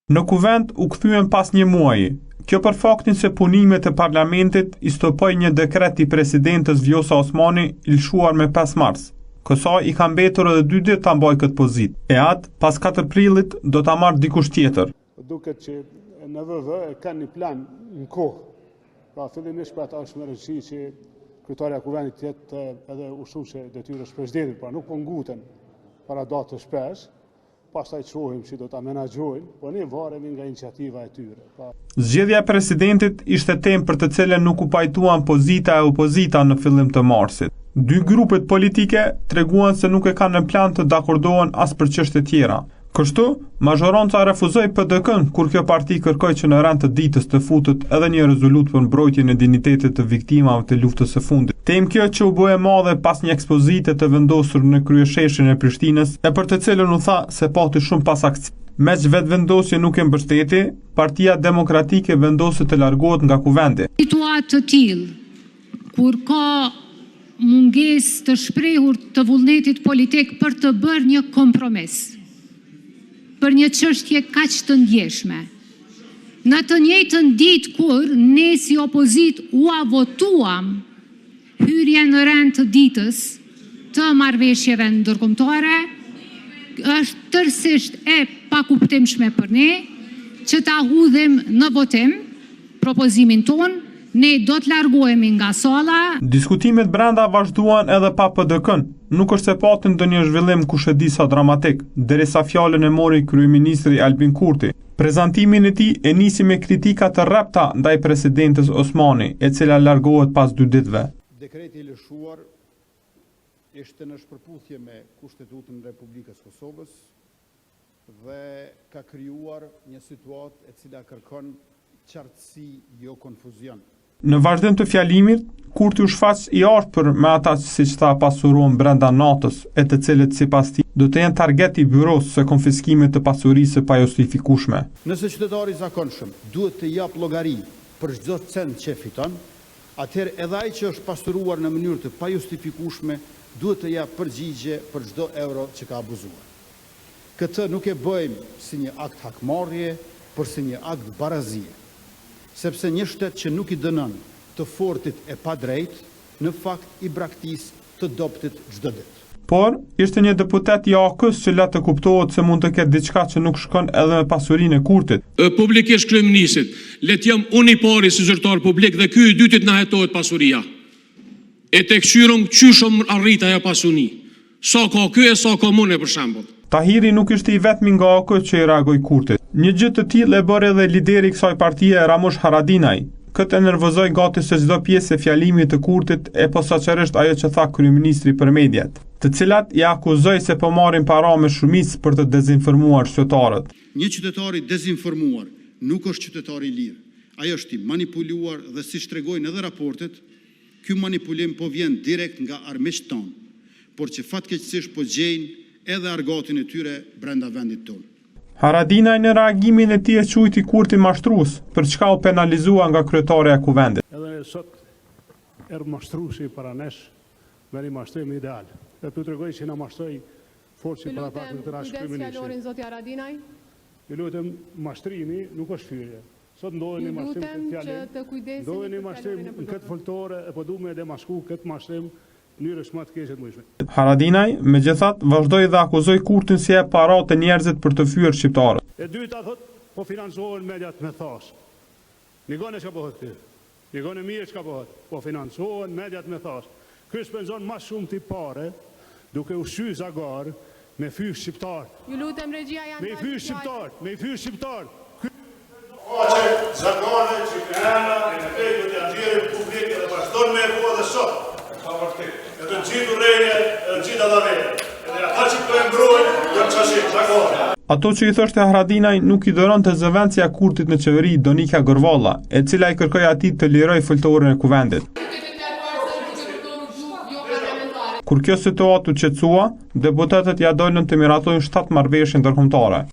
Në kuvend u kthyen pas një muaji. Kjo për faktin se punimet e parlamentit i stopoi një dekret i presidentes Vjosa Osmani i lëshuar me 5 mars. Kësaj i ka mbetur edhe 2 ditë ta mbajë këtë pozitë. E atë pas 4 prillit do ta marrë dikush tjetër. Duket që në VV kanë një plan në kohë. Pra fillimisht për ata është më rëndësi që kryetaria e kuvendit të jetë edhe ushtruese detyrës presidentit, pra nuk po nguten para datës shpesh, pastaj çohim si do ta menaxhojnë, po ne varemi nga iniciativa e tyre. Zgjedhja e presidentit ishte temë për të cilën nuk u pajtuan pozita e opozita në fillim të marsit. 2 grupet politike treguan se nuk e kanë në plan të dakordohen as për çështje tjera. Kështu, mazhoranca refuzoi PDK-n kur kjo parti kërkoi që në rand të ditës të futet edhe një rezolut për mbrojtjen e dinjitetit të viktimave të luftës së fundit. Temë kjo që u bë e madhe pas një ekspozite të vendosur në kryesheshin e Prishtinës, e për të cilën u tha se pati shumë pasakësi. Meq vetvendosje nuk e mbështeti, Partia Demokratike vendosi të largohet nga kuvendi. Situatë të tillë, kur ka mungesë të shprehur të vullnetit politik për të bërë një kompromis për një çështje kaq të ndjeshme. Në të njëjtën ditë kur ne si opozit u votuam hyrjen në rend të ditës të marrëveshjeve ndërkombëtare, është tërësisht e pakuptimshme për ne që ta hudhim në votim propozimin ton. Ne do të largohemi nga salla. Diskutimet brenda vazhduan edhe pa PDK-n. Nuk është se patën ndonjë zhvillim kushëdisa dramatik, derisa fjalën e mori kryeministri Albin Kurti. Prezantimin e tij e nisi me kritika të rrepta ndaj presidentes Osmani, e cila largohet pas 2 ditëve. Dekreti i lëshuar ishte në shpërputhje me Kushtetutën e Republikës Kosovës dhe ka krijuar një situatë e cila kërkon qartësi, jo konfuzion. Në vazhdim të fjalimit, Kurti u shfaq i afër me ata që siç tha pasurohen brenda natës, e të cilët sipas tij do të jenë target i byros së konfiskimit të pasurisë pa justifikueshme. Nëse qytetari i zakonshëm duhet të jap llogari për çdo cent që fiton, atëherë edhe ai që është pasuruar në mënyrë të pa justifikueshme duhet të jap përgjigje për çdo euro që ka abuzuar. Këtë nuk e bëjmë si një akt hakmarrje, por si një akt barazie. Sepse një shtet që nuk i dënon të fortit e padrejt, në fakt i braktis të doptit çdo ditë. Por, ishte një deputet i AK-s që la të kuptohet se mund të ketë diçka që nuk shkon edhe me pasurinë e Kurtit. Publikisht kryeministit, le të jam unë i pari si zyrtar publik dhe ky i dytit na hetohet pasuria. E tek qyrëm qyshëm arrit ajo pasuni. Sa ka ky e sa ka unë për shembull. Tahiri nuk ishte i vetmi nga AK që i reagoi Kurtit. Një gjë të tillë e bëri edhe lideri i kësaj partie Ramush Haradinaj. Këtë e nervozoi gati se çdo pjesë e fjalimit të Kurtit e posaçërisht ajo që tha kryeministri për mediat, të cilat i akuzoi se po marrin para me shumicë për të dezinformuar qytetarët. Një qytetar i dezinformuar nuk është qytetar i lirë. Ai është i manipuluar dhe siç tregojnë edhe raportet, ky manipulim po vjen direkt nga armiqtë tonë, por që fatkeqësisht po gjejnë edhe argatin e tyre brenda vendit tonë. Haradinaj në reagimin e tij e quajti Kurtin mashtrues, për çka u penalizua nga kryetaria e kuvendit. Edhe sot mashtruesi para nesh me një mashtrim ideal. Dhe tu tregoj që na mashtoi fort si para pak të rash kryeministri. Zoti Haradinaj. Ju lutem, mashtrimi nuk është hyrje. Sot ndodhen një mashtrim të fjalë. Ndodhen një mashtrim në këtë foltore e po duam edhe masku këtë mashtrim mënyrës më të keqe të mundshme. Haradinaj, megjithatë, vazhdoi dhe akuzoi Kurtin se jep para të njerëzit për të fyer shqiptarët. E dyta thot, po financohen mediat me thash. Nikone çka bëhet ti. Nikone mirë çka bëhet. Po financohen mediat me thash. Ky shpenzon më shumë ti pare, duke u shqy zagar me fysh shqiptar. Ju lutem regjia janë. Me fysh shqiptar, me fysh shqiptar. Faqe zagare që kanë në tekët e atjere publike dhe vazhdon me e po dhe sot. E të gjithu rejnje, e të gjitha dhe vejnje. Edhe ata që po e mbrojnë, jënë qashit, zagare. Ato që i thoshte Haradinaj nuk i doronte zëvendësja Kurtit në qeveri Donika Gorvalla, e cila i kërkoi atij të liroj foltorin e kuvendit. Kur kjo situatë u qetësua, deputetët ja dolën të miratojnë 7 marrëveshje ndërkombëtare.